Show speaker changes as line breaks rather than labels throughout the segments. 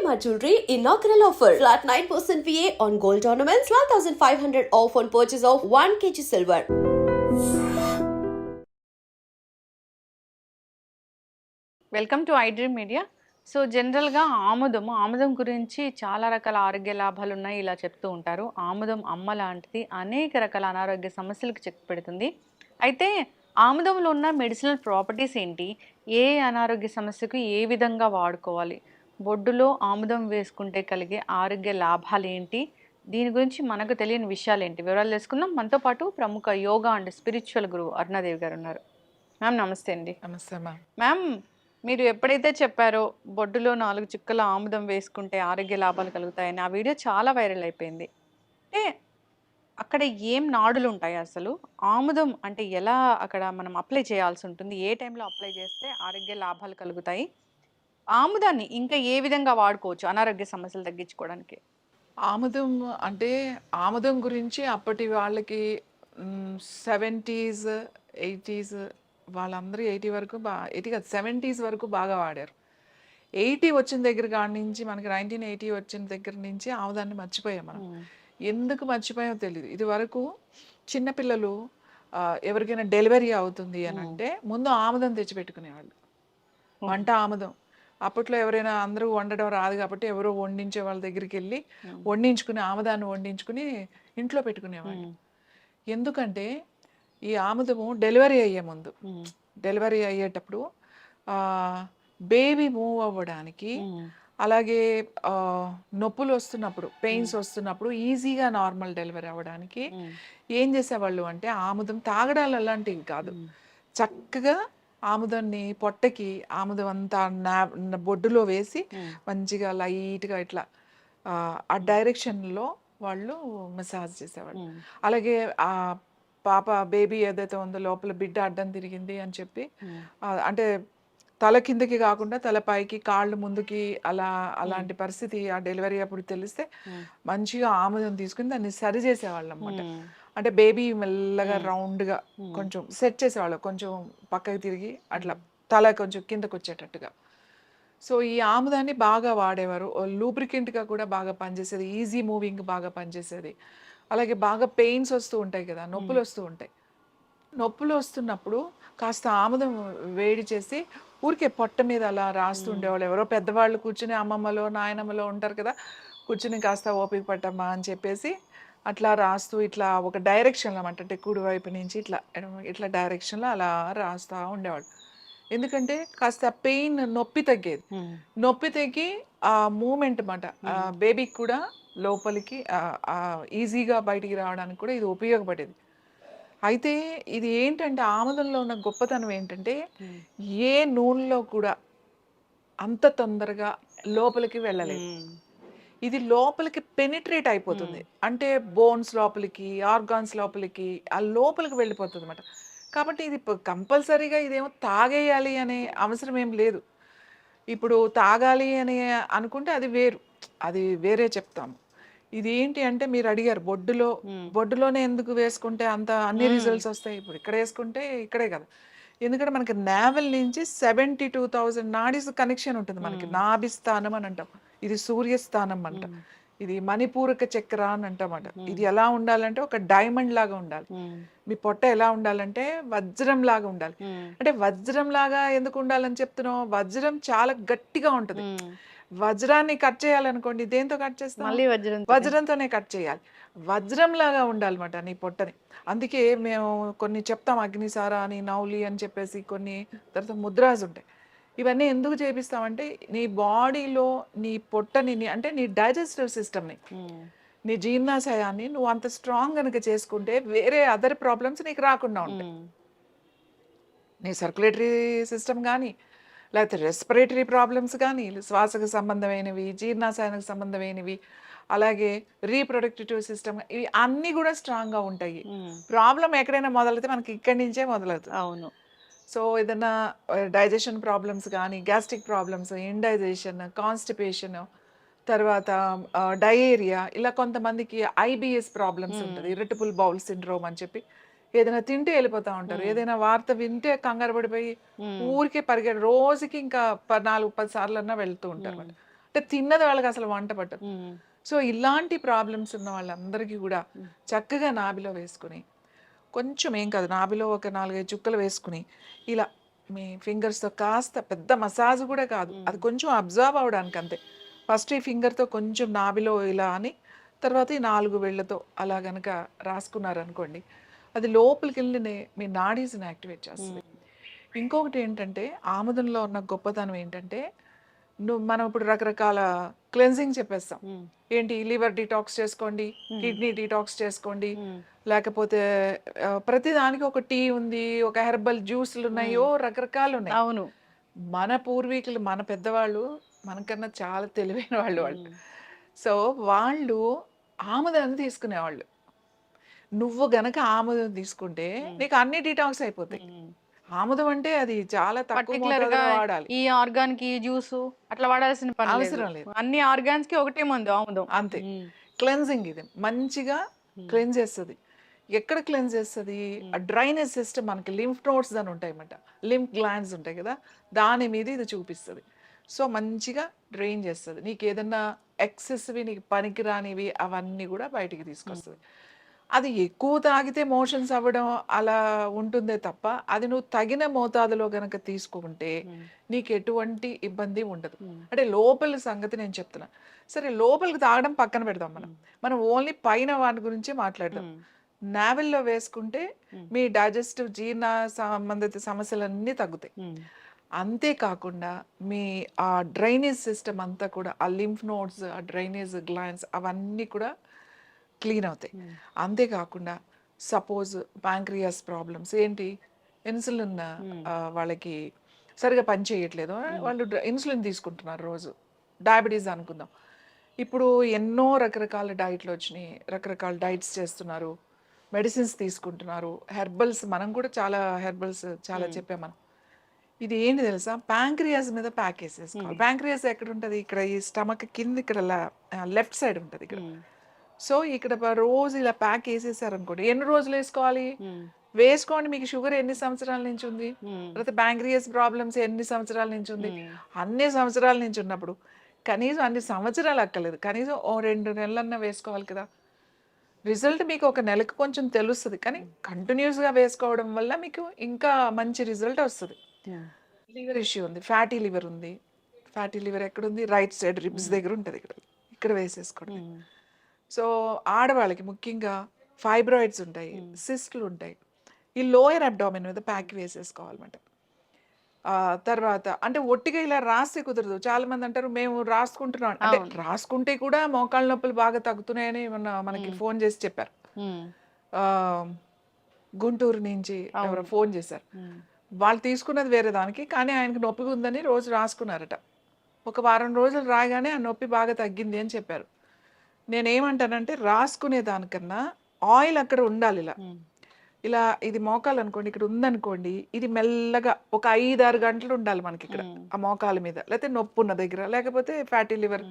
Shalimar Jewelry inaugural offer. Flat 9% VA on gold ornaments, 12,500 off on purchase of 1 kg silver.
Welcome to iDream media. So జనరల్గా ఆముదం గురించి చాలా రకాల ఆరోగ్య లాభాలు ఉన్నాయి ఇలా చెప్తూ ఉంటారు. ఆముదం అమ్మ లాంటిది, అనేక రకాల అనారోగ్య సమస్యలకు చెక్ పెడుతుంది. అయితే ఆముదంలో ఉన్న మెడిసినల్ ప్రాపర్టీస్ ఏంటి, ఏ అనారోగ్య సమస్యకు ఏ విధంగా వాడుకోవాలి, బొడ్డులో ఆముదం వేసుకుంటే కలిగే ఆరోగ్య లాభాలు ఏంటి, దీని గురించి మనకు తెలియని విషయాలు ఏంటి, వివరాలు తెలుసుకుందాం. మనతో పాటు ప్రముఖ యోగా అండ్ స్పిరిచువల్ గురువు అరుణాదేవి గారు ఉన్నారు. మ్యామ్ నమస్తే అండి.
నమస్తే మ్యామ్.
మ్యామ్, మీరు ఎప్పుడైతే చెప్పారో బొడ్డులో 4 చుక్కల ఆముదం వేసుకుంటే ఆరోగ్య లాభాలు కలుగుతాయని, ఆ వీడియో చాలా వైరల్ అయిపోయింది. అంటే అక్కడ ఏం నాడులు ఉంటాయి, అసలు ఆముదం అంటే ఎలా అక్కడ మనం అప్లై చేయాల్సి ఉంటుంది, ఏ టైంలో అప్లై చేస్తే ఆరోగ్య లాభాలు కలుగుతాయి, ఆముదాన్ని ఇంకా ఏ విధంగా వాడుకోవచ్చు అనారోగ్య సమస్యలు తగ్గించుకోవడానికి?
ఆముదం అంటే ఆముదం గురించి అప్పటి వాళ్ళకి 70s 80s వాళ్ళందరూ 80 వరకు 80 కాదు 70s వరకు బాగా వాడారు. 80 వచ్చిన దగ్గర కాడి నుంచి మనకి 1980 వచ్చిన దగ్గర నుంచి ఆముదాన్ని మర్చిపోయాం మనం. ఎందుకు మర్చిపోయామో తెలియదు. ఇది వరకు చిన్నపిల్లలు ఎవరికైనా డెలివరీ అవుతుంది అని అంటే ముందు ఆముదం తెచ్చిపెట్టుకునేవాళ్ళు. వంట ఆముదం అప్పట్లో ఎవరైనా అందరూ వండడం రాదు కాబట్టి ఎవరో వండించే వాళ్ళ దగ్గరికి వెళ్ళి వండించుకుని ఆముదాన్ని వండించుకుని ఇంట్లో పెట్టుకునేవాళ్ళు. ఎందుకంటే ఈ ఆముదము డెలివరీ అయ్యే ముందు, డెలివరీ అయ్యేటప్పుడు బేబీ మూవ్ అవ్వడానికి, అలాగే నొప్పులు వస్తున్నప్పుడు, పెయిన్స్ వస్తున్నప్పుడు ఈజీగా నార్మల్ డెలివరీ అవ్వడానికి ఏం చేసేవాళ్ళు అంటే ఆముదం తాగడాలు అలాంటివి కాదు, చక్కగా ఆముదాన్ని పొట్టకి ఆముదం అంతా బొడ్డులో వేసి మంచిగా లైట్గా ఇట్లా ఆ డైరెక్షన్లో వాళ్ళు మసాజ్ చేసేవాళ్ళు. అలాగే ఆ పాప బేబీ ఏదైతే ఉందో లోపల బిడ్డ అడ్డం తిరిగింది అని చెప్పి అంటే తల కిందకి కాకుండా తల పైకి కాళ్ళు ముందుకి అలాంటి పరిస్థితి ఆ డెలివరీ అప్పుడు తెలిస్తే మంచిగా ఆముదం తీసుకుని దాన్ని సరి చేసేవాళ్ళు అన్నమాట. అంటే బేబీ మెల్లగా రౌండ్గా కొంచెం సెట్ చేసేవాళ్ళు, కొంచెం పక్కకి తిరిగి అట్లా తల కొంచెం కిందకు వచ్చేటట్టుగా. సో ఈ ఆముదాన్ని బాగా వాడేవారు. లూబ్రికెంట్గా కూడా బాగా పనిచేసేది, ఈజీ మూవింగ్ బాగా పనిచేసేది. అలాగే బాగా పెయిన్స్ వస్తూ ఉంటాయి కదా, నొప్పులు వస్తూ ఉంటాయి. నొప్పులు వస్తున్నప్పుడు కాస్త ఆముదం వేడి చేసి ఊరికే పొట్ట మీద అలా రాస్తూ ఉండేవాళ్ళు. ఎవరో పెద్దవాళ్ళు కూర్చుని అమ్మమ్మలో నాయనమ్మలో ఉంటారు కదా, కూర్చుని కాస్త ఓపిక పట్టమ్మా అని చెప్పేసి అట్లా రాస్తూ ఇట్లా ఒక డైరెక్షన్లో అంటే కుడివైపు నుంచి ఇట్లా ఇట్లా డైరెక్షన్లో అలా రాస్తూ ఉండేవాళ్ళు. ఎందుకంటే కాస్త పెయిన్ నొప్పి తగ్గేది, నొప్పి తగ్గి ఆ మూమెంట్ అన్నమాట బేబీకి కూడా లోపలికి ఈజీగా బయటికి రావడానికి కూడా ఇది ఉపయోగపడేది. అయితే ఇది ఏంటంటే ఆముదంలో ఉన్న గొప్పతనం ఏంటంటే ఏ నూనెలో కూడా అంత తొందరగా లోపలికి వెళ్ళలేదు. ఇది లోపలికి పెనిట్రేట్ అయిపోతుంది, అంటే బోన్స్ లోపలికి, ఆర్గాన్స్ లోపలికి, ఆ లోపలికి వెళ్ళిపోతుంది అన్నమాట. కాబట్టి ఇది కంపల్సరీగా ఇదేమో తాగేయాలి అనే అవసరం ఏం లేదు. ఇప్పుడు తాగాలి అని అనుకుంటే అది వేరు, అది వేరే చెప్తాము. ఇది ఏంటి అంటే మీరు అడిగారు బొడ్డులోనే ఎందుకు వేసుకుంటే అంత అన్ని రిజల్ట్స్ వస్తాయి, ఇప్పుడు ఇక్కడ వేసుకుంటే ఇక్కడే కదా. ఎందుకంటే మనకి నావెల్ నుంచి 72,000 నాడీస్ కనెక్షన్ ఉంటుంది మనకి. నాభిస్థానం అని అంటాం, ఇది సూర్యస్థానం అంట, ఇది మణిపూరక చక్ర అని అంటామట. ఇది ఎలా ఉండాలంటే ఒక డైమండ్ లాగా ఉండాలి. మీ పొట్ట ఎలా ఉండాలంటే వజ్రం లాగా ఉండాలి. అంటే వజ్రం లాగా ఎందుకు ఉండాలని చెప్తున్నావు, వజ్రం చాలా గట్టిగా ఉంటుంది. వజ్రాన్ని కట్ చేయాలనుకోండి, దేంతో కట్ చేస్తాం, వజ్రంతోనే కట్ చేయాలి. వజ్రం లాగా ఉండాలన్నమాట నీ పొట్టని. అందుకే మేము కొన్ని చెప్తాం, అగ్నిసార అని, నౌలి అని చెప్పేసి కొన్ని, తర్వాత ముద్రాస్ ఉంటాయి. ఇవన్నీ ఎందుకు చేపిస్తామంటే నీ బాడీలో నీ పొట్టని, అంటే నీ డైజెస్టివ్ సిస్టమ్ని, నీ జీర్ణాశయాన్ని నువ్వు అంత స్ట్రాంగ్ కనుక చేసుకుంటే వేరే అదర్ ప్రాబ్లమ్స్ నీకు రాకుండా ఉంటాయి. నీ సర్క్యులేటరీ సిస్టమ్ కానీ, లేకపోతే రెస్పిరేటరీ ప్రాబ్లమ్స్ కానీ, శ్వాసకు సంబంధమైనవి, జీర్ణాశయానికి సంబంధమైనవి, అలాగే రీప్రొడక్టివ్ సిస్టమ్, ఇవి అన్నీ కూడా స్ట్రాంగ్గా ఉంటాయి. ప్రాబ్లం ఎక్కడైనా మొదలైతే మనకి ఇక్కడి నుంచే మొదలవుతుంది.
అవును.
సో ఏదైనా డైజెషన్ ప్రాబ్లమ్స్ కానీ, గ్యాస్ట్రిక్ ప్రాబ్లమ్స్, ఇండైజెషన్, కాన్స్టిపేషన్, తర్వాత డయేరియా, ఇలా కొంతమందికి ఐబిఎస్ ప్రాబ్లమ్స్ ఉంటుంది, ఇరిటబుల్ బౌల్ సిండ్రోమ్ అని చెప్పి. ఏదైనా తింటే వెళ్ళిపోతూ ఉంటారు, ఏదైనా వార్త వింటే కంగారు పడిపోయి ఊరికే పరిగెడ, రోజుకి ఇంకా 4-10 సార్లు అన్నా వెళ్తూ ఉంటారు. అంటే అంటే తిన్నది వాళ్ళకి అసలు వంట పట్టదు. సో ఇలాంటి ప్రాబ్లమ్స్ ఉన్న వాళ్ళందరికీ కూడా చక్కగా నాభిలో వేసుకుని, కొంచెం ఏం కాదు, నాభిలో ఒక 4-5 చుక్కలు వేసుకుని ఇలా మీ ఫింగర్స్తో కాస్త, పెద్ద మసాజ్ కూడా కాదు, అది కొంచెం అబ్జర్వ్ అవడానికి అంతే. ఫస్ట్ ఈ ఫింగర్తో కొంచెం నాభిలో ఇలా అని, తర్వాత ఈ 4 వేళ్ళతో అలా గనక రాసుకున్నారనుకోండి, అది లోపలికి వెళ్ళి మీ నాడీస్ని యాక్టివేట్ చేస్తుంది. ఇంకొకటి ఏంటంటే ఆముదంలో ఉన్న గొప్పతనం ఏంటంటే, మనం ఇప్పుడు రకరకాల క్లెన్జింగ్ చెప్పేస్తాం. ఏంటి, లివర్ డిటాక్స్ చేసుకోండి, కిడ్నీ డిటాక్స్ చేసుకోండి, లేకపోతే ప్రతి దానికి ఒక టీ ఉంది, ఒక హెర్బల్ జ్యూస్లు ఉన్నాయో, రకరకాలు ఉన్నాయి.
అవును.
మన పూర్వీకులు, మన పెద్దవాళ్ళు మనకన్నా చాలా తెలివైన వాళ్ళు. సో వాళ్ళు ఆముదాన్ని తీసుకునేవాళ్ళు. నువ్వు గనక ఆముదం తీసుకుంటే నీకు అన్ని డిటాక్స్ అయిపోతాయి. ఆముదం అంటే అది చాలా తక్కువ
పర్టికులర్ గా
మోతాదులో వాడాలి,
ఈ ఆర్గాన్ కి జ్యూస్ అట్లా వాడాల్సిన పని
అవసరం లేదు.
అన్ని ఆర్గాన్స్ కి ఒకటే మందు ఆముదం.
అంతే. క్లెన్జింగ్ ఇది మంచిగా క్లెన్స్ చేస్తుంది. ఎక్కడ క్లెన్స్ చేస్తుంది? ఆ డ్రైనేజ్ సిస్టమ్, మనకి లింఫ్ నోడ్స్ అని ఉంటాయి అన్నమాట, లింఫ్ గ్లాండ్స్ ఉంటాయి కదా, దాని మీద ఇది చూపిస్తుంది. సో మంచిగా డ్రైన్ చేస్తుంది. నీకు ఏదన్నా ఎక్సెస్వి, నీకు పనికిరానివి అవన్నీ కూడా బయటికి తీసుకొస్తుంది. అది ఎక్కువ తాగితే మోషన్స్ అవ్వడం అలా ఉంటుందే తప్ప, అది నువ్వు తగిన మోతాదులో గనక తీసుకుంటే నీకు ఎటువంటి ఇబ్బంది ఉండదు. అంటే లోపల సంగతి నేను చెప్తున్నా. సరే, లోపలికి తాగడం పక్కన పెడదాం, మనం ఓన్లీ పైన వాటి గురించి మాట్లాడదాం. నావెల్లో వేసుకుంటే మీ డైజెస్టివ్, జీర్ణ సంబంధిత సమస్యలన్నీ తగ్గుతాయి. అంతేకాకుండా మీ ఆ డ్రైనేజ్ సిస్టమ్ అంతా కూడా, ఆ లింఫ్ నోడ్స్, ఆ డ్రైనేజ్ గ్లాండ్స్ అవన్నీ కూడా క్లీన్ అవుతాయి. అంతేకాకుండా సపోజ్ ప్యాంక్రియాస్ ప్రాబ్లమ్స్, ఏంటి, ఇన్సులిన్ వాళ్ళకి సరిగా పని చేయట్లేదు, వాళ్ళు ఇన్సులిన్ తీసుకుంటున్నారు రోజు, డయాబెటీస్ అనుకుందాం. ఇప్పుడు ఎన్నో రకరకాల డైట్లు వచ్చినాయి, రకరకాల డైట్స్ చేస్తున్నారు, మెడిసిన్స్ తీసుకుంటున్నారు, హెర్బల్స్, మనం కూడా చాలా హెర్బల్స్ చాలా చెప్పాం మనం. ఇది ఏంటి తెలుసా, ప్యాంక్రియాస్ మీద ప్యాక్ వేసేసుకోవాలి. ప్యాంక్రియాస్ ఎక్కడ ఉంటుంది? ఇక్కడ ఈ స్టమక్ కింద, ఇక్కడ లెఫ్ట్ సైడ్ ఉంటుంది ఇక్కడ. సో ఇక్కడ రోజు ఇలా ప్యాక్ వేసేసారనుకోండి, ఎన్ని రోజులు వేసుకోవాలి? వేసుకోండి. మీకు షుగర్ ఎన్ని సంవత్సరాల నుంచి ఉంది? లేకపోతే ప్యాంక్రియాస్ ప్రాబ్లమ్స్ ఎన్ని సంవత్సరాల నుంచి ఉంది? అన్ని సంవత్సరాల నుంచి ఉన్నప్పుడు కనీసం అన్ని సంవత్సరాలు అక్కర్లేదు, కనీసం 2 నెలలన్నా వేసుకోవాలి కదా. రిజల్ట్ మీకు ఒక నెలకు కొంచెం తెలుస్తుంది, కానీ కంటిన్యూస్గా వేసుకోవడం వల్ల మీకు ఇంకా మంచి రిజల్ట్ వస్తుంది. లివర్ ఇష్యూ ఉంది, ఫ్యాటీ లివర్ ఉంది. ఫ్యాటీ లివర్ ఎక్కడుంది? రైట్ సైడ్ రిబ్స్ దగ్గర ఉంటుంది, ఇక్కడ వేసేసుకోండి. సో ఆడవాళ్ళకి ముఖ్యంగా ఫైబ్రాయిడ్స్ ఉంటాయి, సిస్ట్లు ఉంటాయి, ఈ లోయర్ అబ్డామిన్ మీద ప్యాక్ వేసేసుకోవాలన్నమాట. తర్వాత అంటే ఒట్టిగా ఇలా రాస్తే కుదరదు. చాలా మంది అంటారు మేము రాసుకుంటున్నాం, అంటే రాసుకుంటే కూడా మోకాళ్ళ నొప్పులు బాగా తగ్గుతున్నాయని మనకి ఫోన్ చేసి చెప్పారు. గుంటూరు నుంచి ఎవరో ఫోన్ చేశారు. వాళ్ళు తీసుకున్నది వేరే దానికి, కానీ ఆయనకు నొప్పి ఉందని రోజు రాసుకున్నారట. ఒక వారం రోజులు రాగానే ఆ నొప్పి బాగా తగ్గింది అని చెప్పారు. నేనేమంటానంటే, రాసుకునే దానికన్నా ఆయిల్ అక్కడ ఉండాలి. ఇలా ఇలా ఇది మోకాలు అనుకోండి, ఇక్కడ ఉందనుకోండి, ఇది మెల్లగా ఒక 5-6 గంటలు ఉండాలి మనకి ఇక్కడ ఆ మోకాల మీద, లేకపోతే నొప్పి ఉన్న దగ్గర, లేకపోతే ఫ్యాటీ లివర్,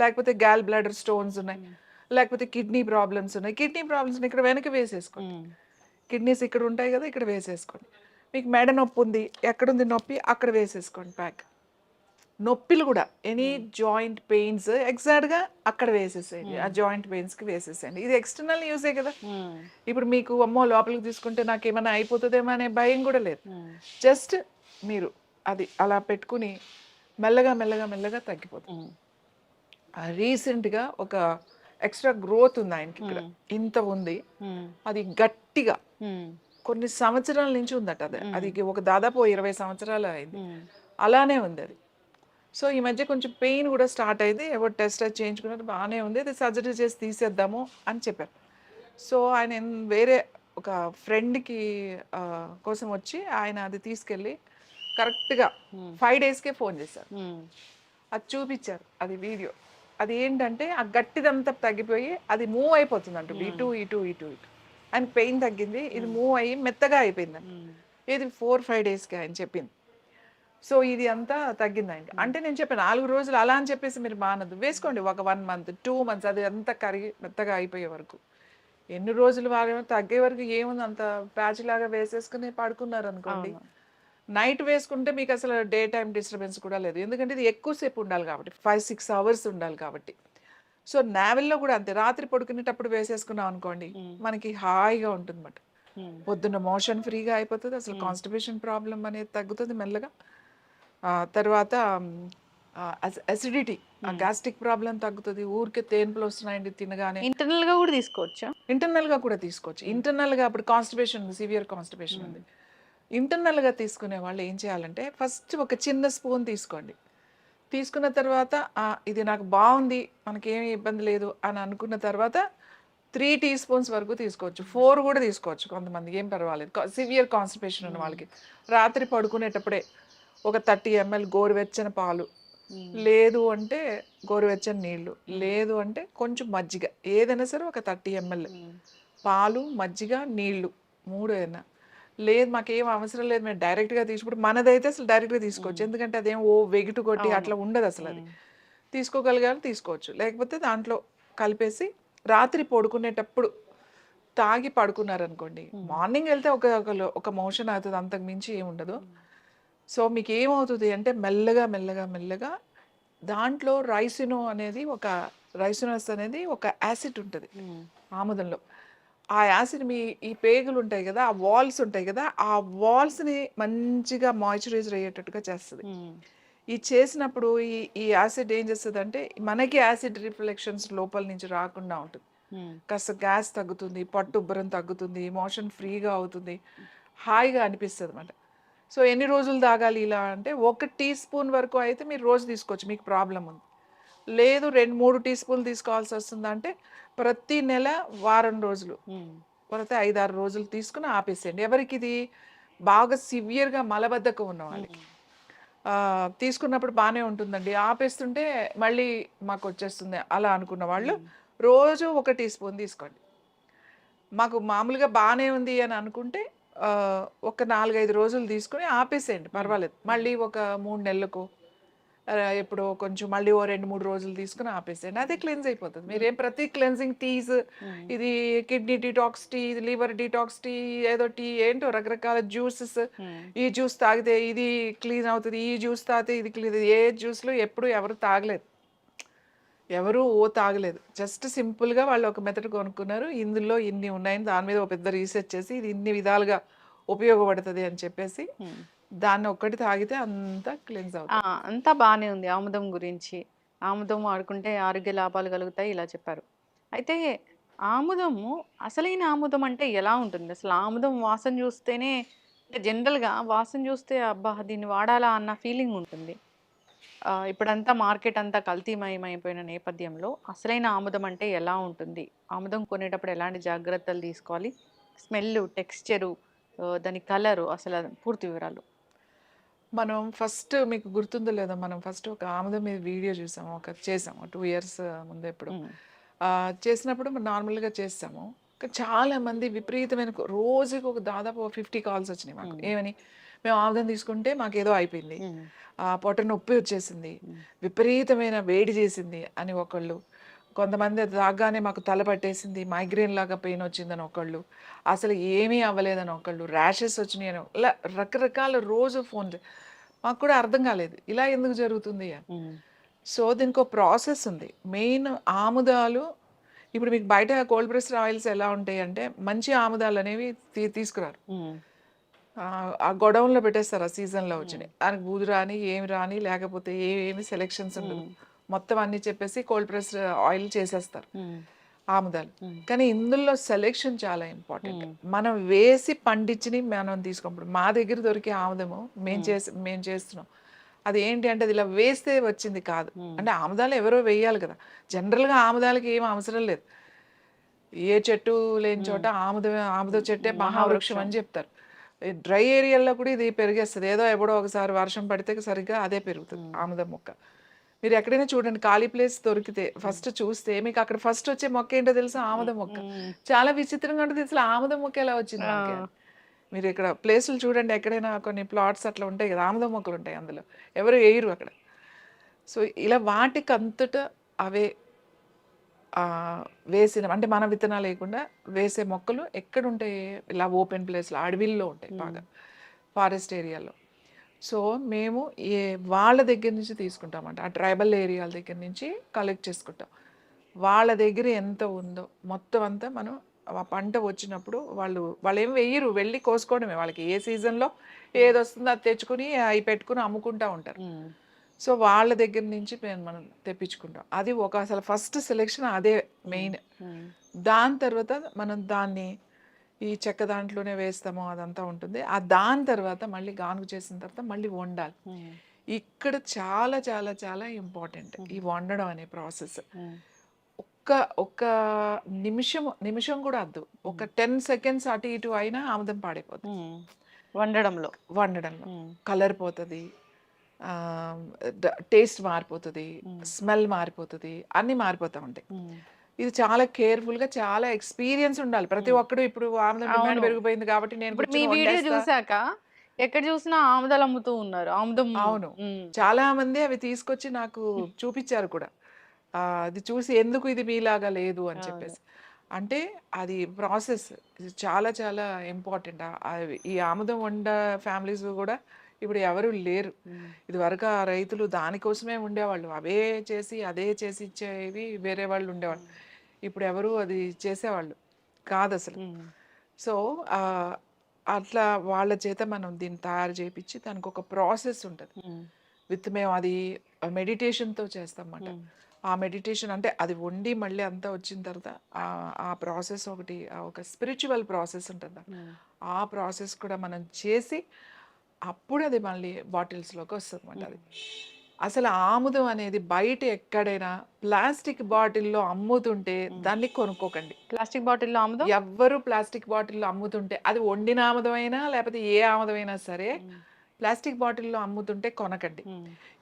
లేకపోతే గ్యాల్ బ్లాడర్ స్టోన్స్ ఉన్నాయి, లేకపోతే కిడ్నీ ప్రాబ్లమ్స్ ఉన్నాయి. కిడ్నీ ప్రాబ్లమ్స్ ఇక్కడ వెనక వేసేసుకోండి, కిడ్నీస్ ఇక్కడ ఉంటాయి కదా, ఇక్కడ వేసేసుకోండి. మీకు మెడ నొప్పి ఉంది, ఎక్కడుంది నొప్పి, అక్కడ వేసేసుకోండి ప్యాక్. నొప్పిలు కూడా, ఎనీ జాయింట్ పెయిన్స్ ఎగ్జాక్ట్గా అక్కడ వేసేసేయండి, ఆ జాయింట్ పెయిన్స్కి వేసేసేయండి. ఇది ఎక్స్టర్నల్ యూజే కదా. ఇప్పుడు మీకు అమ్మో లోపలికి తీసుకుంటే నాకు ఏమైనా అయిపోతుందేమో అనే భయం కూడా లేదు. జస్ట్ మీరు అది అలా పెట్టుకుని మెల్లగా మెల్లగా మెల్లగా తగ్గిపోతుంది. రీసెంట్గా ఒక ఎక్స్ట్రా గ్రోత్ ఉంది ఆయనకి, ఇక్కడ ఇంత ఉంది, అది గట్టిగా కొన్ని సంవత్సరాల నుంచి ఉందట. అది ఒక దాదాపు 20 సంవత్సరాలు అయింది, అలానే ఉంది అది. సో ఈ మధ్య కొంచెం పెయిన్ కూడా స్టార్ట్ అయింది, ఎవరు టెస్ట్ చేయించుకున్నట్టు బాగానే ఉంది, అది సర్జరీ చేసి తీసేద్దాము అని చెప్పారు. సో ఆయన వేరే ఒక ఫ్రెండ్కి కోసం వచ్చి ఆయన అది తీసుకెళ్ళి కరెక్ట్గా 5 డేస్కే ఫోన్ చేశారు, అది చూపించారు, అది వీడియో. అది ఏంటంటే ఆ గట్టిదంతా తగ్గిపోయి అది మూవ్ అయిపోతుంది అంటూ, ఇటు ఇటు ఇటు ఇటు. ఆయన పెయిన్ తగ్గింది, ఇది మూవ్ అయ్యి మెత్తగా అయిపోయిందంట. ఇది 4-5 డేస్కి ఆయన చెప్పింది. సో ఇది అంతా తగ్గింది ఆయనకి. అంటే నేను చెప్పాను 4 రోజులు అలా అని చెప్పేసి మీరు మానద్దు, వేసుకోండి ఒక 1 month 2 months, అది అంతా కరిగి మెత్తగా అయిపోయే వరకు. ఎన్ని రోజులు వాడే తగ్గే వరకు ఏముంది, అంత ప్యాచ్ లాగా వేసేసుకుని పడుకున్నారు అనుకోండి, నైట్ వేసుకుంటే మీకు అసలు డే టైం డిస్టర్బెన్స్ కూడా లేదు, ఎందుకంటే ఇది ఎక్కువసేపు ఉండాలి కాబట్టి 5-6 అవర్స్ ఉండాలి కాబట్టి. సో నావెల్లో కూడా అంతే, రాత్రి పడుకునేటప్పుడు వేసేసుకున్నాం అనుకోండి మనకి హాయిగా ఉంటుంది అన్నమాట. పొద్దున్న మోషన్ ఫ్రీగా అయిపోతుంది, అసలు కాన్స్టిపేషన్ ప్రాబ్లం అనేది తగ్గుతుంది మెల్లగా. తర్వాత అసిడిటీ, గ్యాస్ట్రిక్ ప్రాబ్లం తగ్గుతుంది. ఊరికే తేన్పులు వస్తున్నాయండి తినగానే.
ఇంటర్నల్ గా కూడా తీసుకోవచ్చా?
ఇంటర్నల్గా కూడా తీసుకోవచ్చు. ఇంటర్నల్గా ఇప్పుడు కాన్స్టిపేషన్, సివియర్ కాన్స్టిపేషన్ ఉంది, ఇంటర్నల్గా తీసుకునే వాళ్ళు ఏం చేయాలంటే ఫస్ట్ ఒక చిన్న స్పూన్ తీసుకోండి. తీసుకున్న తర్వాత ఇది నాకు బాగుంది, మనకేమీ ఇబ్బంది లేదు అని అనుకున్న తర్వాత 3 టీ స్పూన్స్ వరకు తీసుకోవచ్చు, 4 కూడా తీసుకోవచ్చు కొంతమందికి, ఏం పర్వాలేదు. సివియర్ కాన్స్టిపేషన్ ఉన్న వాళ్ళకి రాత్రి పడుకునేటప్పుడే ఒక 30 ml గోరువెచ్చని పాలు, లేదు అంటే గోరువెచ్చని నీళ్లు, లేదు అంటే కొంచెం మజ్జిగ, ఏదైనా సరే ఒక 30 ml పాలు, మజ్జిగ, నీళ్లు 3 అయినా. లేదు మాకేం అవసరం లేదు, మేము డైరెక్ట్గా తీసుకుంటే మనదైతే అసలు డైరెక్ట్గా తీసుకోవచ్చు, ఎందుకంటే అదేం వెగిటు కొట్టి అట్లా ఉండదు అసలు. అది తీసుకోగలిగాలి తీసుకోవచ్చు, లేకపోతే దాంట్లో కలిపేసి రాత్రి పడుకునేటప్పుడు తాగి పడుకున్నారనుకోండి, మార్నింగ్ వెళ్తే ఒక మోషన్ అవుతుంది, అంతకు మించి ఏముండదు. సో మీకు ఏమవుతుంది అంటే మెల్లగా మెల్లగా మెల్లగా దాంట్లో రైసినోస్ అనేది ఒక యాసిడ్ ఉంటుంది ఆముదంలో. ఆ యాసిడ్ ఈ పేగులు ఉంటాయి కదా, ఆ వాల్స్ ఉంటాయి కదా, ఆ వాల్స్ని మంచిగా మాయిశ్చరైజర్ అయ్యేటట్టుగా చేస్తుంది. ఈ చేసినప్పుడు ఈ యాసిడ్ ఏం చేస్తుంది అంటే మనకి యాసిడ్ రిఫ్లెక్షన్స్ లోపల నుంచి రాకుండా ఉంటుంది. కాస్త గ్యాస్ తగ్గుతుంది, పట్టు ఉబ్బరం తగ్గుతుంది, మోషన్ ఫ్రీగా అవుతుంది, హాయిగా అనిపిస్తుంది అన్నమాట. సో ఎన్ని రోజులు తాగాలి ఇలా అంటే 1 టీ స్పూన్ వరకు అయితే మీరు రోజు తీసుకోవచ్చు, మీకు ప్రాబ్లం ఉంది. లేదు 2-3 టీ స్పూన్లు తీసుకోవాల్సి వస్తుందా అంటే ప్రతి నెల వారం రోజులు, లేకపోతే 5-6 రోజులు తీసుకుని ఆపేసేయండి. ఎవరికి ఇది బాగా సివియర్గా మలబద్ధకం ఉన్న వాళ్ళకి తీసుకున్నప్పుడు బాగానే ఉంటుందండి, ఆపేస్తుంటే మళ్ళీ మాకు వచ్చేస్తుంది అలా అనుకున్న వాళ్ళు రోజు 1 టీ స్పూన్ తీసుకోండి. మాకు మామూలుగా బాగానే ఉంది అని అనుకుంటే ఒక 4-5 రోజులు తీసుకుని ఆపేసేయండి, పర్వాలేదు. మళ్ళీ ఒక 3 నెలలకు ఎప్పుడో కొంచెం మళ్ళీ 2-3 రోజులు తీసుకుని ఆపేసేయండి, అదే క్లెన్స్ అయిపోతుంది. మీరేం ప్రతి క్లెన్సింగ్ టీస్, ఇది కిడ్నీ డిటాక్స్ టీ, ఇది లివర్ డిటాక్స్ టీ, ఏదో టీ ఏంటో రకరకాల జ్యూసెస్, ఈ జ్యూస్ తాగితే ఇది క్లీన్ అవుతుంది, ఈ జ్యూస్ తాగితే ఇది క్లీన్, ఏ జ్యూస్లో ఎప్పుడు ఎవరు తాగలేదు, తాగలేదు. జస్ట్ సింపుల్గా వాళ్ళు ఒక మెథడ్ కొనుక్కున్నారు, ఇందులో ఇన్ని ఉన్నాయని దాని మీద ఒక పెద్ద రీసెర్చ్ చేసి ఇది ఇన్ని విధాలుగా ఉపయోగపడుతుంది అని చెప్పేసి దాన్ని ఒక్కటి తాగితే అంతా క్లెన్స్ అవుతుంది.
అంతా బాగానే ఉంది ఆముదం గురించి. ఆముదం వాడుకుంటే ఆరోగ్య లాభాలు కలుగుతాయి ఇలా చెప్పారు. అయితే ఆముదము, అసలైన ఆముదం అంటే ఎలా ఉంటుంది? అసలు ఆముదం వాసన చూస్తేనే, అంటే జనరల్గా వాసన చూస్తే అబ్బా దీన్ని వాడాలా అన్న ఫీలింగ్ ఉంటుంది. ఇప్పుడంతా మార్కెట్ అంతా కల్తీమయమైపోయిన నేపథ్యంలో అసలైన ఆముదం అంటే ఎలా ఉంటుంది? ఆముదం కొనేటప్పుడు ఎలాంటి జాగ్రత్తలు తీసుకోవాలి? స్మెల్, టెక్స్చరు, దాని కలరు, అసలు పూర్తి వివరాలు.
మనం ఫస్ట్ మీకు గుర్తుందో లేదో, మనం ఫస్ట్ ఒక ఆముదం మీద వీడియో చేసాము 2 years ముందు ఎప్పుడు. చేసినప్పుడు నార్మల్గా చేస్తాము, చాలా మంది విపరీతమైన రోజుకి దాదాపు 50 కాల్స్ వచ్చినాయి మాకు. ఏమని, మేము ఆముదం తీసుకుంటే మాకేదో అయిపోయింది, పొట్ట నొప్పి వచ్చేసింది, విపరీతమైన వేడి చేసింది అని ఒకళ్ళు, కొంతమంది అది తాగానే మాకు తల పట్టేసింది, మైగ్రేన్ లాగా పెయిన్ వచ్చిందని ఒకళ్ళు, అసలు ఏమీ అవ్వలేదని ఒకళ్ళు, ర్యాషెస్ వచ్చినాయి అని, ఇలా రకరకాల రోజు ఫోన్లు. మాకు కూడా అర్థం కాలేదు ఇలా ఎందుకు జరుగుతుంది అని. సో దీనికి ఒక ప్రాసెస్ ఉంది. మెయిన్ ఆముదాలు, ఇప్పుడు మీకు బయట కోల్డ్ ప్రెస్డ్ ఆయిల్స్ ఎలా ఉంటాయి అంటే మంచి ఆముదాలు అనేవి తీసుకురారు, ఆ గొడవన్లో పెట్టేస్తారు ఆ సీజన్లో వచ్చినాయి, దానికి బూదు రాని ఏమి రాని, లేకపోతే ఏమి సెలెక్షన్స్ ఉండదు, మొత్తం అన్ని చెప్పేసి కోల్డ్ ప్రెస్డ్ ఆయిల్ చేసేస్తారు ఆముదాలు. కానీ ఇందులో సెలెక్షన్ చాలా ఇంపార్టెంట్. మనం వేసి పండించి మనం తీసుకోప్పుడు మా దగ్గర దొరికే ఆముదము మేము చేస్తున్నాం, అది ఏంటి అంటే అది ఇలా వేస్తే వచ్చింది కాదు. అంటే ఆముదాలు ఎవరో వేయాలి కదా, జనరల్గా ఆముదాలకి ఏం అవసరం లేదు, ఏ చెట్టు లేని చోట ఆముద చెట్టే మహావృక్షం అని చెప్తారు. డ్రై ఏరియాలో కూడా ఇది పెరిగేస్తుంది, ఏదో ఎప్పుడో ఒకసారి వర్షం పడితే సరిగ్గా అదే పెరుగుతుంది ఆముదం మొక్క. మీరు ఎక్కడైనా చూడండి, ఖాళీ ప్లేస్ దొరికితే ఫస్ట్ చూస్తే మీకు అక్కడ ఫస్ట్ వచ్చే మొక్క ఏంటో తెలుసా? ఆముదం మొక్క. చాలా విచిత్రంగా ఉంటుంది, అసలు ఆముదం మొక్క ఎలా వచ్చింది మనకి. మీరు ఇక్కడ ప్లేసులు చూడండి, ఎక్కడైనా కొన్ని ప్లాట్స్ అట్లా ఉంటాయి కదా, ఆముదం మొక్కలు ఉంటాయి, అందులో ఎవరు వేయరు అక్కడ. సో ఇలా వాటికి అంతటా అవే వేసిన, అంటే మన విత్తనాలు లేకుండా వేసే మొక్కలు ఎక్కడ ఉంటాయి? ఇలా ఓపెన్ ప్లేస్లో, అడవిల్లో ఉంటాయి బాగా, ఫారెస్ట్ ఏరియాలో. సో మేము ఏ వాళ్ళ దగ్గర నుంచి తీసుకుంటామంట, ఆ ట్రైబల్ ఏరియాల దగ్గర నుంచి కలెక్ట్ చేసుకుంటాం. వాళ్ళ దగ్గర ఎంత ఉందో మొత్తం అంతా మనం ఆ పంట వచ్చినప్పుడు వాళ్ళు ఏం వెయ్యరు, వెళ్ళి కోసుకోవడమే. వాళ్ళకి ఏ సీజన్లో ఏది వస్తుందో అది తెచ్చుకుని అవి పెట్టుకుని అమ్ముకుంటా ఉంటారు. సో వాళ్ళ దగ్గర నుంచి మనం తెప్పించుకుంటాం. అది ఒక అసలు ఫస్ట్ సెలెక్షన్ అదే మెయిన్. దాని తర్వాత మనం దాన్ని ఈ చెక్క దాంట్లోనే వేస్తాము, అదంతా ఉంటుంది. దాని తర్వాత మళ్ళీ గానుగ చేసిన తర్వాత మళ్ళీ వండాలి. ఇక్కడ చాలా చాలా చాలా ఇంపార్టెంట్ ఈ వండడం అనే ప్రాసెస్. ఒక్క ఒక్క నిమిషం కూడా వద్దు, ఒక 10 సెకండ్స్ అటు ఇటు అయినా ఆముదం పాడైపోతుంది.
వండడంలో
కలర్ పోతుంది, టేస్ట్ మారిపోతుంది, స్మెల్ మారిపోతుంది, అన్నీ మారిపోతూ ఉంటాయి. ఇది చాలా కేర్ఫుల్గా, చాలా ఎక్స్పీరియన్స్ ఉండాలి ప్రతి ఒక్కడు. ఇప్పుడు ఆముదం డిమాండ్ పెరిగిపోయింది కాబట్టి నేను
ఇప్పుడు మీ వీడియో చూసాక ఎక్కడ చూసినా ఆముదాలు అమ్ముతూ ఉన్నారు. ఆముదం.
అవును, చాలా మంది అవి తీసుకొచ్చి నాకు చూపించారు కూడా. అది చూసి ఎందుకు ఇది మీలాగా లేదు అని చెప్పేసి. అంటే అది ప్రాసెస్ చాలా చాలా ఇంపార్టెంట్. ఈ ఆముదం వండ ఫ్యామిలీస్ కూడా ఇప్పుడు ఎవరు లేరు. ఇది వరకు ఆ రైతులు దానికోసమే ఉండేవాళ్ళు, అవే చేసి అదే చేసి ఇచ్చేవి వేరే వాళ్ళు ఉండేవాళ్ళు. ఇప్పుడు ఎవరు అది చేసేవాళ్ళు కాదు అసలు. సో అట్లా వాళ్ళ చేత మనం దీన్ని తయారు చేయించి దానికి ఒక ప్రాసెస్ ఉంటుంది. మేము అది మెడిటేషన్తో చేస్తాం అన్నమాట. ఆ మెడిటేషన్ అంటే అది వండి మళ్ళీ అంతా వచ్చిన తర్వాత ఆ ప్రాసెస్ ఒకటి, ఒక స్పిరిచువల్ ప్రాసెస్ ఉంటుంది. ఆ ప్రాసెస్ కూడా మనం చేసి అప్పుడు అది మళ్ళీ బాటిల్స్లోకి వస్తుంది అన్నమాట. అది అసలు ఆముదం అనేది బయట ఎక్కడైనా ప్లాస్టిక్ బాటిల్లో అమ్ముతుంటే దాన్ని కొనుక్కోకండి.
ప్లాస్టిక్ బాటిల్లో ఆముదం
ఎవ్వరు ప్లాస్టిక్ బాటిల్లో అమ్ముతుంటే, అది వండిన ఆముదమైనా లేకపోతే ఏ ఆముదమైనా సరే, ప్లాస్టిక్ బాటిల్లో అమ్ముతుంటే కొనకండి.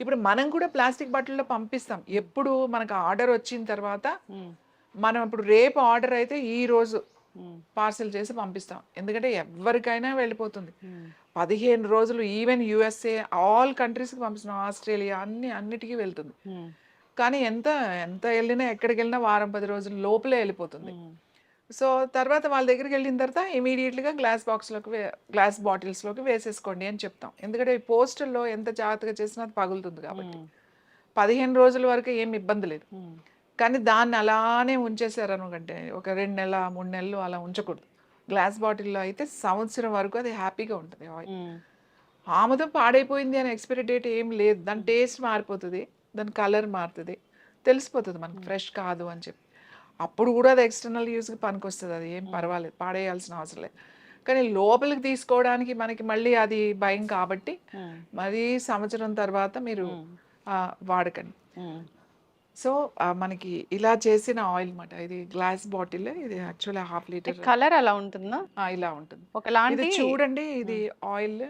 ఇప్పుడు మనం కూడా ప్లాస్టిక్ బాటిల్లో పంపిస్తాం. ఎప్పుడు మనకు ఆర్డర్ వచ్చిన తర్వాత, మనం ఇప్పుడు రేపు ఆర్డర్ అయితే ఈ రోజు పార్సెల్ చేసి పంపిస్తాం. ఎందుకంటే ఎవరికైనా వెళ్ళిపోతుంది. 15 రోజులు, ఈవెన్ యుఎస్ఏ, ఆల్ కంట్రీస్కి పంపిస్తున్నాం, ఆస్ట్రేలియా, అన్నిటికీ వెళ్తుంది. కానీ ఎంత వెళ్ళినా ఎక్కడికి వెళ్ళినా వారం 10 రోజుల లోపలే వెళ్ళిపోతుంది. సో తర్వాత వాళ్ళ దగ్గరికి వెళ్ళిన తర్వాత ఇమీడియట్గా గ్లాస్ బాటిల్స్లోకి వేసేసుకోండి అని చెప్తాం. ఎందుకంటే పోస్టల్లో ఎంత జాగ్రత్తగా చేసినా అది పగులుతుంది కాబట్టి. 15 రోజుల వరకు ఏమి ఇబ్బంది లేదు. కానీ దాన్ని అలానే ఉంచేసారనుకంటే ఒక 2 నెలలు 3 నెలలు అలా ఉంచకూడదు. గ్లాస్ బాటిల్లో అయితే సంవత్సరం వరకు అది హ్యాపీగా ఉంటుంది. ఆముదం పాడైపోయింది అని ఎక్స్పైరీ డేట్ ఏం లేదు. దాని టేస్ట్ మారిపోతుంది, దాని కలర్ మారుతుంది, తెలిసిపోతుంది మనకు ఫ్రెష్ కాదు అని చెప్పి. అప్పుడు కూడా అది ఎక్స్టర్నల్ యూస్కి పనికొస్తుంది, అది ఏం పర్వాలేదు, పాడేయాల్సిన అవసరం లేదు. కానీ లోపలికి తీసుకోవడానికి మనకి మళ్ళీ అది భయం కాబట్టి మరీ సంవత్సరం తర్వాత మీరు వాడకండి. సో మనకి ఇలా చేసిన ఆయిల్ అన్నమాట. ఇది గ్లాస్ బాటిల్, ఇది యాక్చువల్లీ 1/2 లీటర్.
కలర్ అలా ఉంటుందా?
ఇలా ఉంటుంది.
ఒకలాంటి
ఇది చూడండి, ఇది ఆయిల్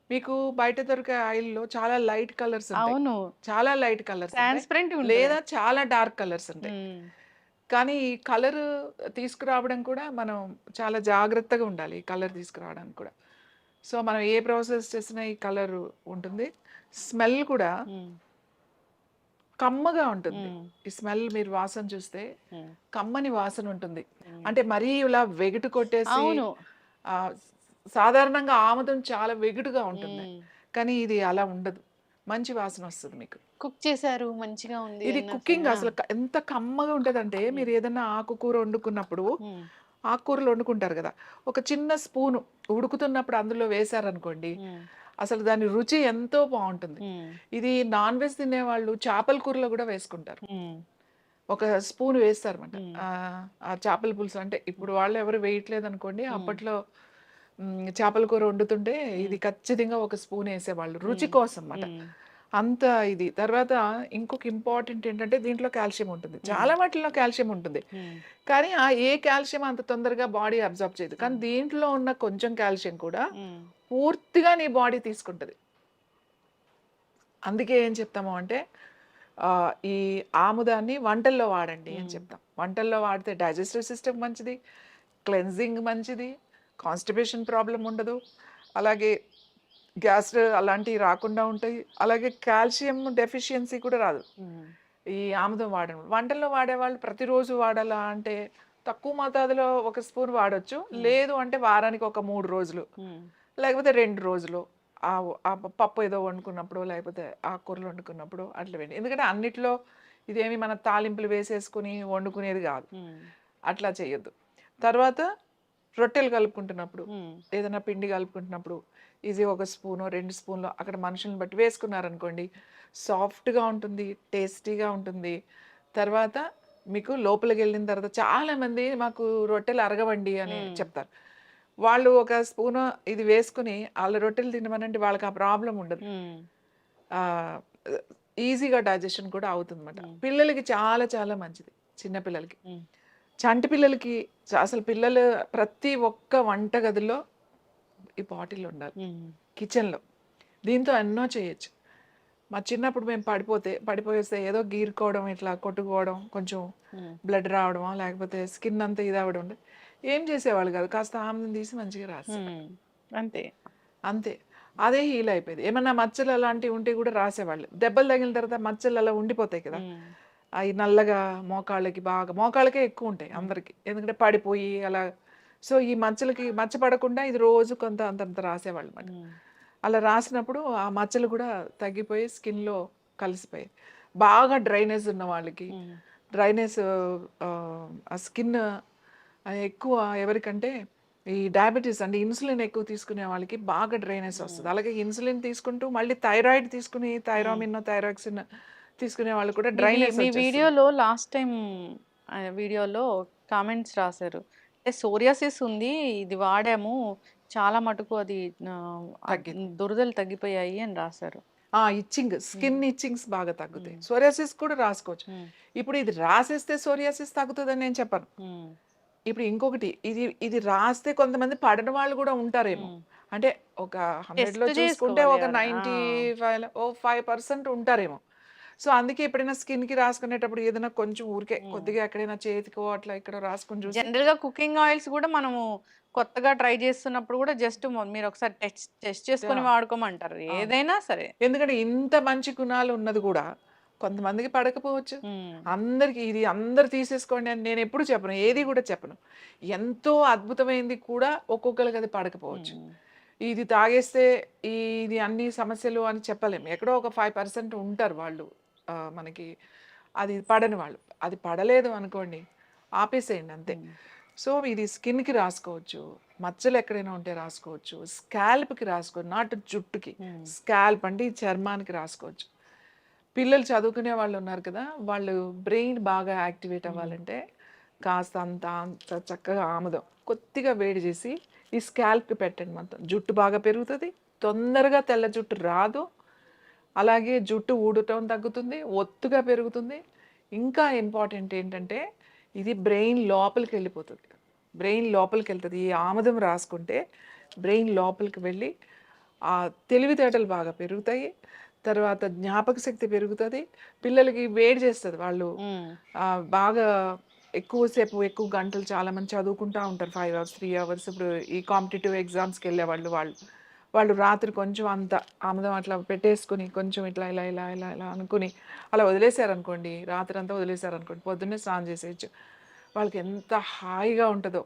మీకు బయట దొరికే ఆయిల్లో చాలా లైట్ కలర్స్ ఉంటాయి.
అవును,
చాలా లైట్ కలర్స్
ట్రాన్స్పరెంట్
లేదా చాలా డార్క్ కలర్స్ ఉంటాయి. కానీ ఈ కలర్ తీసుకురావడం కూడా మనం చాలా జాగ్రత్తగా ఉండాలి, ఈ కలర్ తీసుకురావడానికి కూడా. సో మనం ఏ ప్రాసెస్ చేసినా ఈ కలర్ ఉంటుంది. స్మెల్ కూడా కమ్మగా ఉంటుంది. ఈ స్మెల్ మీరు వాసన చూస్తే కమ్మని వాసన ఉంటుంది. అంటే మరీ ఇలా వెగుటు కొట్టేసి, సాధారణంగా ఆముదం చాలా వెగుటుగా ఉంటుంది, కానీ ఇది అలా ఉండదు, మంచి వాసన వస్తుంది మీకు.
కుక్ చేశారు, మంచిగా ఉంది.
ఇది కుకింగ్ అసలు ఎంత కమ్మగా ఉంటుంది అంటే, మీరు ఏదైనా ఆకుకూర వండుకున్నప్పుడు, ఆకుకూరలు వండుకుంటారు కదా, ఒక చిన్న స్పూను ఉడుకుతున్నప్పుడు అందులో వేశారనుకోండి, అసలు దాని రుచి ఎంతో బాగుంటుంది. ఇది నాన్ వెజ్ తినేవాళ్ళు చేపల కూరలో కూడా వేసుకుంటారు, ఒక స్పూన్ వేస్తారన్నమాట. ఆ చేపల పులుసు అంటే ఇప్పుడు వాళ్ళు ఎవరు వేయట్లేదు అనుకోండి, అప్పట్లో చేపల కూర వండుతుంటే ఇది ఖచ్చితంగా ఒక స్పూన్ వేసేవాళ్ళు, రుచి కోసం అన్నమాట. అంత ఇది. తర్వాత ఇంకొక ఇంపార్టెంట్ ఏంటంటే, దీంట్లో కాల్షియం ఉంటుంది, చాలా వాటిల్లో కాల్షియం ఉంటుంది. కానీ ఏ కాల్షియం అంత తొందరగా బాడీ అబ్జర్వ్ చేయదు. కానీ దీంట్లో ఉన్న కొంచెం కాల్షియం కూడా పూర్తిగా నీ బాడీ తీసుకుంటుంది. అందుకే ఏం చెప్తాము అంటే, ఈ ఆముదాన్ని వంటల్లో వాడండి అని చెప్తాం. వంటల్లో వాడితే డైజెస్టివ్ సిస్టమ్ మంచిది, క్లెన్జింగ్ మంచిది, కాన్స్టిపేషన్ ప్రాబ్లం ఉండదు, అలాగే గ్యాస్ అలాంటివి రాకుండా ఉంటాయి, అలాగే కాల్షియం డెఫిషియన్సీ కూడా రాదు ఈ ఆముదం వాడడం. వంటల్లో వాడేవాళ్ళు ప్రతిరోజు వాడాలా అంటే తక్కువ మోతాదులో ఒక స్పూన్ వాడొచ్చు, లేదు అంటే వారానికి ఒక 3 రోజులు లేకపోతే 2 రోజులు ఆ ఆ పప్పు ఏదో వండుకున్నప్పుడు, లేకపోతే ఆకుకూరలు వండుకున్నప్పుడు అట్లా వేయండి. ఎందుకంటే అన్నిట్లో ఇదేమి మన తాలింపులు వేసేసుకొని వండుకునేది కాదు. అట్లా చేయొద్దు. తర్వాత రొట్టెలు కలుపుకుంటున్నప్పుడు, ఏదైనా పిండి కలుపుకుంటున్నప్పుడు ఇది ఒక స్పూనో, 2 స్పూన్‌లో అక్కడ మనుషుల్ని బట్టి వేసుకున్నారనుకోండి, సాఫ్ట్‌గా ఉంటుంది, టేస్టీగా ఉంటుంది. తర్వాత మీకు లోపలికెళ్ళిన తర్వాత చాలామంది మాకు రొట్టెలు అరగవండి అని చెప్తారు. వాళ్ళు ఒక స్పూను ఇది వేసుకొని ఆళ్ళ రొట్టెలు తినమనంటే వాళ్ళకి ఆ ప్రాబ్లమ్ ఉండదు. ఆహ్, ఈజీగా డైజెషన్ కూడా అవుతుందన్నమాట. పిల్లలకి చాలా చాలా మంచిది. చిన్న పిల్లలకి. చంటి పిల్లలకి అసలు పిల్లలు ప్రతి ఒక్క వంటగదిలో ఈ బాటిల్ ఉండాలి. కిచెన్‌లో. దీంతో ఎన్నో చేయొచ్చు. మా చిన్నప్పుడు మేము పడిపోయేస్తే ఏదో గీరుకోవడం, ఇట్లా కొట్టుకోవడం, కొంచెం బ్లడ్ రావడమో, లేకపోతే స్కిన్ అంతా ఇదవ్వడం ఉండే. ఏం చేసేవాళ్ళు కాదు. కాస్త ఆముదం తీసి మంచిగా రాసేవాళ్ళు.
అంతే.
అంతే. అదే హీల్ అయిపోయేది. ఏమన్నా మచ్చలు అలాంటివి ఉంటే కూడా రాసేవాళ్ళు. దెబ్బలు తగిలిన తర్వాత మచ్చలు అలా ఉండిపోతాయి కదా! అయి నల్లగా మోకాళ్ళకే ఎక్కువుంటాయి అందరికి. ఎందుకంటే పడిపోయి అలా సో, ఈ మచ్చలకి మచ్చ పడకుండా ఇది రోజు కొంత అంతంత రాసేవాళ్ళన్నమాట. అలా రాసినప్పుడు ఆ మచ్చలు కూడా తగ్గిపోయి స్కిన్‌లో కలిసిపోయాయి. బాగా డ్రైనేజ్ ఉన్న వాళ్ళకి డ్రైనేజ్ ఆ స్కిన్ ఎక్కువ ఎవరికంటే ఈ డయాబెటిస్ అంటే ఇన్సులిన్ ఎక్కువ తీసుకునే వాళ్ళకి బాగా డ్రైనెస్ వస్తది. అలాగే ఇన్సులిన్ తీసుకుంటూ మళ్ళీ థైరాయిడ్ తీసుకుని థైరామిన్, థైరాక్సిన్ తీసుకునే వాళ్ళు కూడా డ్రైనెస్
మీ
వచ్చేస్తది.
వీడియోలో లాస్ట్ టైం వీడియోలో కామెంట్స్ రాశారు. అంటే సోరియాసిస్ ఉంది. ఇది వాడాము. చాలా మటుకు అది
తగ్గింది.
దురదలు తగ్గిపోయాయి అని రాశారు.
స్కిన్ ఇచ్చింగ్స్ బాగా తగ్గుతాయి. సోరియాసిస్ కూడా రాసుకోవచ్చు. ఇప్పుడు ఇది రాసేస్తే సోరియాసిస్ తగ్గుతదని నేను చెప్పను. ఇప్పుడు ఇంకొకటి ఇది ఇది రాస్తే కొంతమంది పడని వాళ్ళు కూడా ఉంటారేమో. అంటే ఒక 100లో
టెస్ట్
చూసుకుంటే
చేసుకోవాలి
ఒక
ఎవరైనా.
95 ఓ 5% ఉంటారేమో. సో, అందుకే ఎప్పుడైనా స్కిన్‌కి రాసుకునేటప్పుడు ఏదైనా కొంచెం ఊరికే కొద్దిగా ఎక్కడైనా చేతికో అట్లా ఇక్కడో రాసుకొని చూసి
జనరల్‌గా కుకింగ్ ఆయిల్స్ కూడా మనము కొత్తగా ట్రై చేస్తున్నప్పుడు కూడా జస్ట్ మీరు ఒకసారి టెస్ట్ చేసుకొని
ఆ!
వాడుకోమంటారు.
అవును.
ఏదైనా సరే.
ఎందుకంటే ఇంత మంచి గుణాలు ఉన్నది కూడా కొంతమందికి పడకపోవచ్చు. అందరికి ఇది అందరూ తీసేసుకోండి అని నేనెప్పుడు చెప్పను. ఏది కూడా చెప్పను. ఎంతో అద్భుతమైంది కూడా ఒక్కొక్కళ్ళకి అది పడకపోవచ్చు. ఇది తాగేస్తే ఇది అన్ని సమస్యలు అని చెప్పలేము. ఎక్కడో ఒక 5% ఉంటారు వాళ్ళు. మనకి అది పడని వాళ్ళు. అది పడలేదు అనుకోండి ఆపేసేయండి అంతే. సో, ఇది స్కిన్‌కి రాసుకోవచ్చు. మచ్చలు ఎక్కడైనా ఉంటే రాసుకోవచ్చు. స్కాల్ప్‌కి రాసుకోవచ్చు. నాట్ జుట్టుకి. స్కాల్ప్ అంటే ఈ చర్మానికి రాసుకోవచ్చు. పిల్లలు చదువుకునే వాళ్ళు ఉన్నారు కదా! వాళ్ళు బ్రెయిన్ బాగా యాక్టివేట్ అవ్వాలంటే కాస్త అంత చక్కగా ఆముదం కొద్దిగా వేడి చేసి ఈ స్కాల్ప్‌కి పెట్టండి మొత్తం. జుట్టు బాగా పెరుగుతది. తొందరగా తెల్ల జుట్టు రాదు. అలాగే జుట్టు ఊడటం తగ్గుతుంది. ఒత్తుగా పెరుగుతుంది. ఇంకా ఇంపార్టెంట్ ఏంటంటే ఇది బ్రెయిన్ లోపలికెళ్ళిపోతది. బ్రెయిన్ లోపలికెళ్తది. ఈ ఆముదం రాసుకుంటే బ్రెయిన్ లోపలికి వెళ్ళి తెలివితేటలు బాగా పెరుగుతాయి. తర్వాత జ్ఞాపక శక్తి పెరుగుతది. పిల్లలకి వేడి చేస్తది. వాళ్ళు బాగా ఎక్కువ గంటలు చాలామంది చదువుకుంటా ఉంటారు. 5 అవర్స్, 3 అవర్స్. ఇప్పుడు ఈ కాంపిటీటివ్ ఎగ్జామ్స్‌కెళ్ళేవాళ్ళు వాళ్ళు రాత్రి కొంచెం అంత ఆముదం అట్లా పెట్టేసుకొని కొంచెం ఇట్లా ఇలా అనుకుని అలా వదిలేసారనుకోండి. రాత్రంతా వదిలేసారనుకోండి. పొద్దున్నే స్నానం చేసేయొచ్చు. వాళ్ళకి ఎంత హాయిగా ఉంటదో.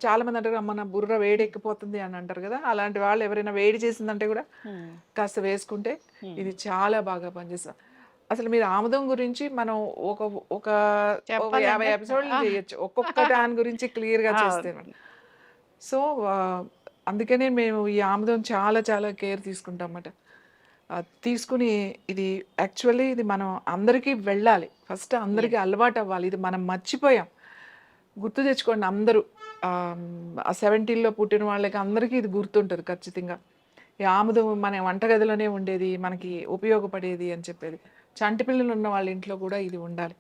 చాలామంది అంటారు, "అమ్మ నా బుర్ర వేడెక్కిపోతుంది" అని అంటారు కదా! అలాంటి వాళ్ళు ఎవరైనా వేడి చేసిందంటే కూడా కాస్త వేసుకుంటే ఇది చాలా బాగా పనిచేస్తది. అసలు మీరు ఆముదం గురించి మనం ఒక ఒక ఒక 50
చెప్పాలంటే
ఎపిసోడ్‌లు చేయొచ్చు. ఒక్కొక్క దాని గురించి క్లియర్‌గా చేస్తే. సో, అందుకనే మేము ఈ ఆముదం చాలా చాలా కేర్ తీసుకుంటామన్నమాట. తీసుకొని ఇది యాక్చువల్లీ ఇది మనం అందరికీ వెళ్ళాలి. ఫస్ట్ అందరికీ అలవాటవ్వాలి. ఇది మనం మర్చిపోయాం. గుర్తు తెచ్చుకోండి అందరూ. ఆ 70లో పుట్టిన వాళ్ళకి అందరికీ ఇది గుర్తుంటది ఖచ్చితంగా. ఈ ఆముదం మన వంటగదిలోనే ఉండేది. మనకి ఉపయోగపడేది అని చెప్పేది. చంటి పిల్లలు ఉన్న వాళ్ళ ఇంట్లో కూడా ఇది ఉండాలి.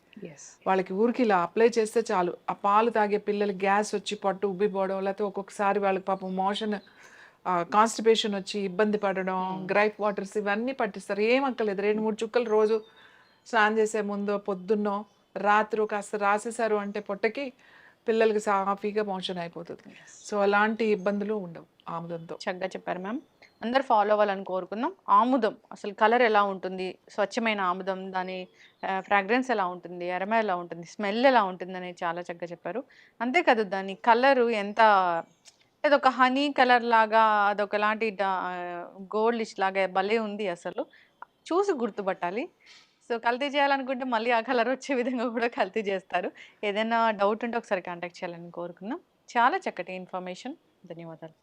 వాళ్ళకి ఊరికి ఇలా అప్లై చేస్తే చాలు. ఆ పాలు తాగే పిల్లలకి గ్యాస్ వచ్చి పొట్ట ఉబ్బిపోవడం, లేకపోతే ఒక్కొక్కసారి వాళ్ళకి పాపం మోషన్ కాన్‌స్టిపేషన్ వచ్చి ఇబ్బంది పడడం, గ్రైప్ వాటర్స్ ఇవన్నీ పట్టిస్తారు. ఏం అక్కర్లేదు. 2, 3 చుక్కలు రోజు స్నానం చేసే ముందో, పొద్దున్నో, రాత్రో కాస్త రాసేసారు అంటే పొట్టకి పిల్లలకి సాఫీగా మోషన్ అయిపోతది. సో, అలాంటి ఇబ్బందులు ఉండవు ఆముదంతో.
చక్కగా చెప్పారు మ్యామ్. అందరూ ఫాలో అవ్వాలని కోరుకుందాం. ఆముదం అసలు కలర్ ఎలా ఉంటుంది? స్వచ్ఛమైన ఆముదం దాని ఫ్రాగ్రెన్స్ ఎలా ఉంటుంది? అరోమా ఎలా ఉంటుంది? స్మెల్ ఎలా ఉంటుందని చాలా చక్కగా చెప్పారు. అంతేకాదు దాని కలరు ఎంత అదొక హనీ కలర్ లాగా అదొకలాంటి గోల్డిష్ లాగా భలే ఉంది అసలు. చూసి గుర్తుపట్టాలి. సో, కల్తీ చేయాలనుకుంటే మళ్ళీ ఆ కలర్ వచ్చే విధంగా కూడా కల్తీ చేస్తారు. ఏదైనా డౌట్ ఉంటే ఒకసారి కాంటాక్ట్ చేయాలని కోరుకుందాం. చాలా చక్కటి ఇన్ఫర్మేషన్. ధన్యవాదాలు.